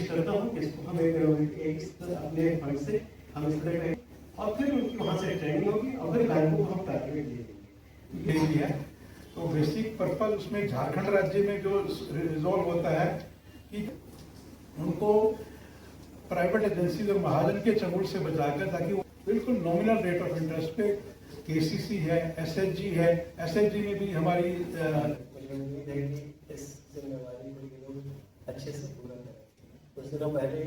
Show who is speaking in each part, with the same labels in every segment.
Speaker 1: कोशिश करता हूँ कि इसको हम एक अपने फंड से हम इस तरह करें और फिर उनकी वहाँ से ट्रेनिंग होगी और फिर बैंकों को हम टारगेट दे देंगे।
Speaker 2: तो बेसिक पर्पज उसमें झारखंड राज्य में जो रिजॉल्व होता है कि उनको प्राइवेट एजेंसी और महाजन के चंगुल से बचाकर, ताकि वो बिल्कुल नॉमिनल रेट ऑफ इंटरेस्ट पे केसीसी है, एसएचजी है, एसएचजी में भी हमारी
Speaker 1: इस जिम्मेवारी को ये लोग अच्छे से पूरा करें। कुछ दिनों पहले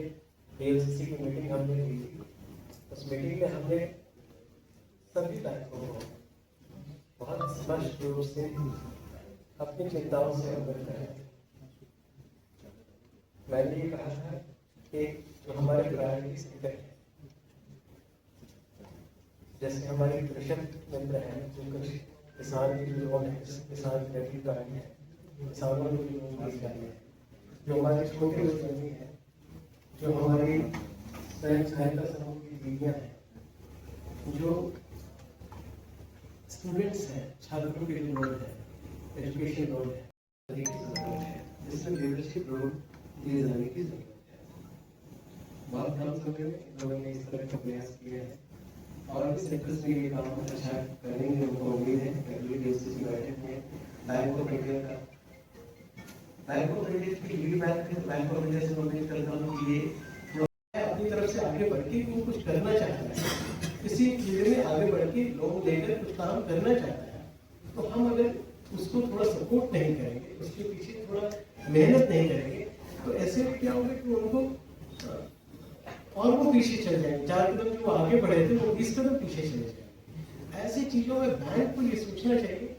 Speaker 1: डीएलसीसी की मीटिंग हमने की थी। उस मीटिंग में हमने सभी बैंकों को बहुत स्पष्ट रूप से अपनी चिंताओं से अवगत कराया। मैंने ये कहा था कि जो हमारे प्रायोरिटी सेक्टर है, जैसे हमारे कृषक मित्र हैं, जो किसान की लोन है, किसान क्रेडिट कार्ड है, किसानों को लोन दी जा रही है, जो हमारे छोटे उद्यमी है, जो हमारी स्वयं सहायता समूह की दीदियाँ हैं, जो स्टूडेंट्स हैं, छात्रों के लिए लोन है, एजुकेशन लोन है, जिसमें लीडरशिप लोन दिए जाने की जरूरत है। बहुत कम समय में लोगों ने इस तरह का प्रयास किया है और भी सेक्टर्स में ये काम अच्छा करेंगे। उनको उम्मीद है अगली डीएलसीसी बैठक में बैंक ऑफ इंडिया की लीड बैंक ऑफ इंडिया से उम्मीद करता हूँ कि ये जो है अपनी तरफ से आगे बढ़ के वो कुछ करना चाहता है, किसी चीज में आगे बढ़ के लोग लेकर कुछ काम करना चाहता है, तो हम अगर उसको थोड़ा सपोर्ट नहीं करेंगे, उसके पीछे थोड़ा मेहनत नहीं करेंगे, तो ऐसे में क्या होगा कि उनको और वो पीछे चल जाएंगे। 4 कदम जो आगे बढ़े थे वो 20 कदम पीछे चले जाएंगे। ऐसी चीजों में बैंक को ये सोचना चाहिए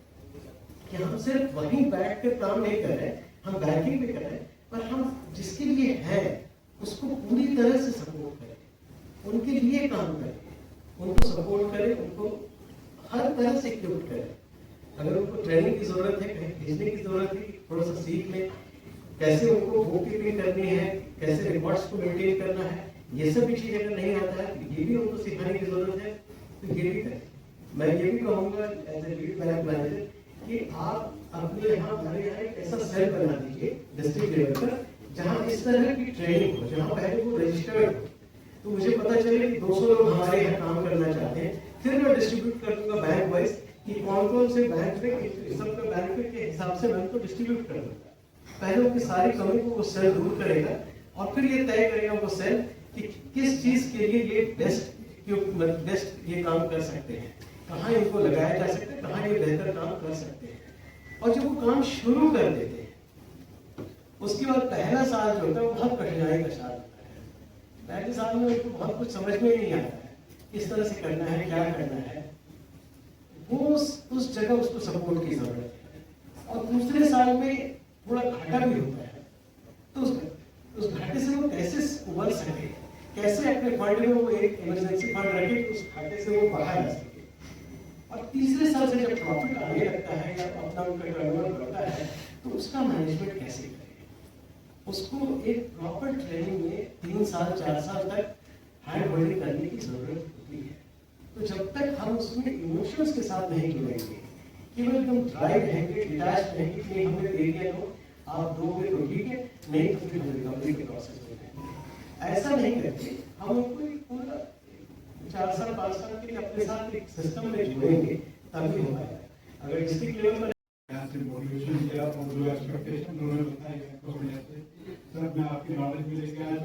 Speaker 1: कि हम सिर्फ वहीं बैठ कर काम नहीं कर रहे हैं, हम बैंकिंग भी कर रहे हैं, पर हम जिसके लिए हैं उसको पूरी तरह से सपोर्ट करें, उनके लिए काम करें, उनको सपोर्ट करें, उनको हर तरह से इक्विप करें। अगर उनको ट्रेनिंग की जरूरत है, कहीं भेजने की जरूरत है, थोड़ा सा सीख लें, कैसे उनको बुक कीपिंग करनी है, कैसे रिकॉर्ड्स को मेंटेन करना है, ये सब भी चीज अगर नहीं आता है तो ये भी उनको सिखाने की जरूरत है, तो ये भी करें। मैं ये भी कहूँगा as a lead bank manager कि आप अपने यहाँ हमारे यहाँ एक ऐसा सेल बना दीजिए डिस्ट्रिक्ट लेवल पर, जहाँ इस तरह की ट्रेनिंग हो, जहाँ पहले वो रजिस्टर्ड हो, तो मुझे पता चले कि 200 लोग हमारे यहाँ काम करना चाहते हैं, फिर मैं डिस्ट्रीब्यूट कर दूंगा बैंक वाइज कि कौन कौन से बैंक में सबका बैंक के हिसाब से मैं उनको डिस्ट्रीब्यूट कर दूंगा। पहले उनकी सारी कमी को वो सेल दूर करेगा और फिर ये तय करेगा वो सेल कि किस चीज के लिए ये बेस्ट ये काम कर सकते हैं, कहाँ इनको लगाया जा सकता है, कहाँ ये बेहतर काम कर सकते हैं। और जब वो काम शुरू कर देते हैं उसके बाद पहला साल जो होता है वो बहुत कठिनाई का साल होता है। पहले साल में उनको बहुत कुछ समझ में नहीं आता है किस तरह से करना है, क्या करना है, वो उस जगह उसको सपोर्ट की जरूरत है। और दूसरे साल में थोड़ा घाटा भी होता है, तो उस घाटे से वो कैसे उबर सके, कैसे अपने फंड में वो एक इमरजेंसी फंड रखे, उस घाटे से वो बाहर आ सके। और तीसरे साल से जब प्रॉफिट आने लगता है या अपना उनका टर्नओवर बढ़ता है, तो उसका मैनेजमेंट कैसे करें, उसको एक प्रॉपर ट्रेनिंग में 3 साल 4 साल तक हैंड होल्डिंग करने की जरूरत होती है। तो जब तक हम उसमें इमोशंस के साथ नहीं जुड़ेंगे, केवल एकदम ड्राइव रहेंगे, डिटैच रहेंगे कि हमें एरिया लो, आप दोगे तो ठीक है, नहीं तो फिर रिकवरी के प्रोसेस में ऐसा नहीं करके हम उनको पूरा 4 साल 5 साल के लिए अपने साथ एक सिस्टम में जोड़ेंगे, तभी हो पाएगा। अगर डिस्ट्रिक्ट लेवल पर
Speaker 2: मोटिवेशन किया और जो एक्सपेक्टेशन उन्होंने बताया, सर मैं आपकी नॉलेज भी लेके आया।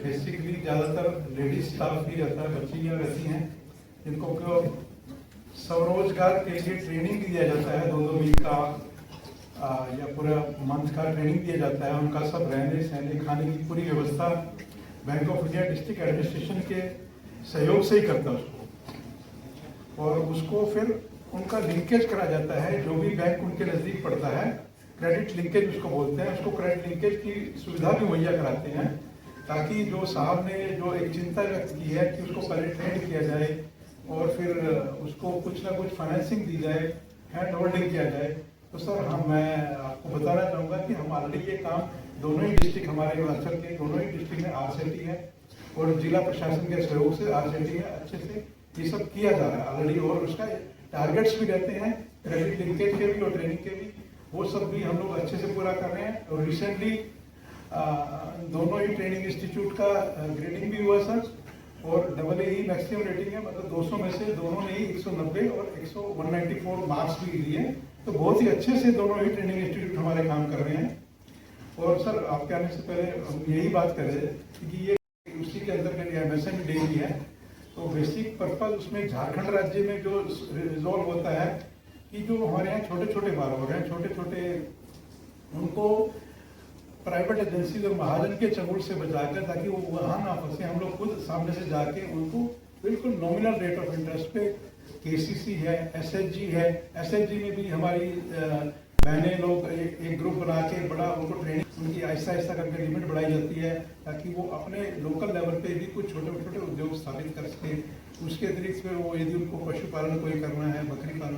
Speaker 2: बेसिकली ज़्यादातर लेडीज स्टाफ ही रहता है, बच्चियाँ रहती हैं, जिनको स्वरोजगार के लिए ट्रेनिंग दिया जाता है, 2-2 वीक का या पूरा मंथ का ट्रेनिंग दिया जाता है। उनका सब रहने सहने खाने की पूरी व्यवस्था bank of India district administration के सहयोग से ही करता है उसको, और उसको फिर उनका लिंकेज करा जाता है। जो भी बैंक उनके नज़दीक पड़ता है, क्रेडिट लिंकेज उसको बोलते हैं, उसको क्रेडिट लिंकेज की सुविधा भी मुहैया कराते हैं, ताकि जो साहब ने जो एक चिंता व्यक्त की है कि उसको पहले ट्रेन किया जाए और फिर उसको कुछ ना कुछ फाइनेंसिंग दी जाए, हैंड होल्डिंग किया जाए। तो सर मैं आपको बताना चाहूँगा कि हम ऑलरेडी ये काम दोनों ही डिस्ट्रिक्ट, हमारे हिमाचल के दोनों ही डिस्ट्रिक्ट में आरसीटी है और जिला प्रशासन के सहयोग से आरसीटी है, अच्छे से ये सब किया जा रहा है ऑलरेडी। और उसका टारगेट्स भी रहते हैं क्रेडिट लिंकेज के भी और ट्रेनिंग के भी, वो सब भी हम लोग अच्छे से पूरा कर रहे हैं। और रिसेंटली दोनों ही ट्रेनिंग इंस्टीट्यूट का ग्रेडिंग भी हुआ सर, और double A he maximum rating है, मतलब 200 में से दोनों ने ही 190 और 194 मार्क्स भी लिए। तो बहुत ही अच्छे से दोनों ही ट्रेनिंग इंस्टीट्यूट हमारे काम कर रहे हैं। और सर आपके आने से पहले हम यही बात कर रहे थे कि ये उसी के अंदर एमएसएमई डेली है, तो बेसिक पर्पज उसमें झारखंड राज्य में जो रिजॉल्व होता है कि जो हमारे यहाँ छोटे छोटे बारोबर हैं, छोटे छोटे, उनको प्राइवेट एजेंसी और महाजन के चंगुल से बचाकर, ताकि वो वहाँ ना फंसे, हम लोग खुद सामने से जाके उनको बिल्कुल नॉमिनल रेट ऑफ इंटरेस्ट पे, केसीसी है, एसएचजी है, एसएचजी में भी हमारी बहनें लोग एक ग्रुप बना के बड़ा उनको ट्रेनिंग, उनकी आहिस्ता आहिस्ता करके लिमिट बढ़ाई जाती है, ताकि वो अपने लोकल लेवल पे भी कुछ छोटे छोटे उद्योग स्थापित कर सके। उसके अतिरिक्त वो यदि उनको पशुपालन कोई करना है, बकरी पालन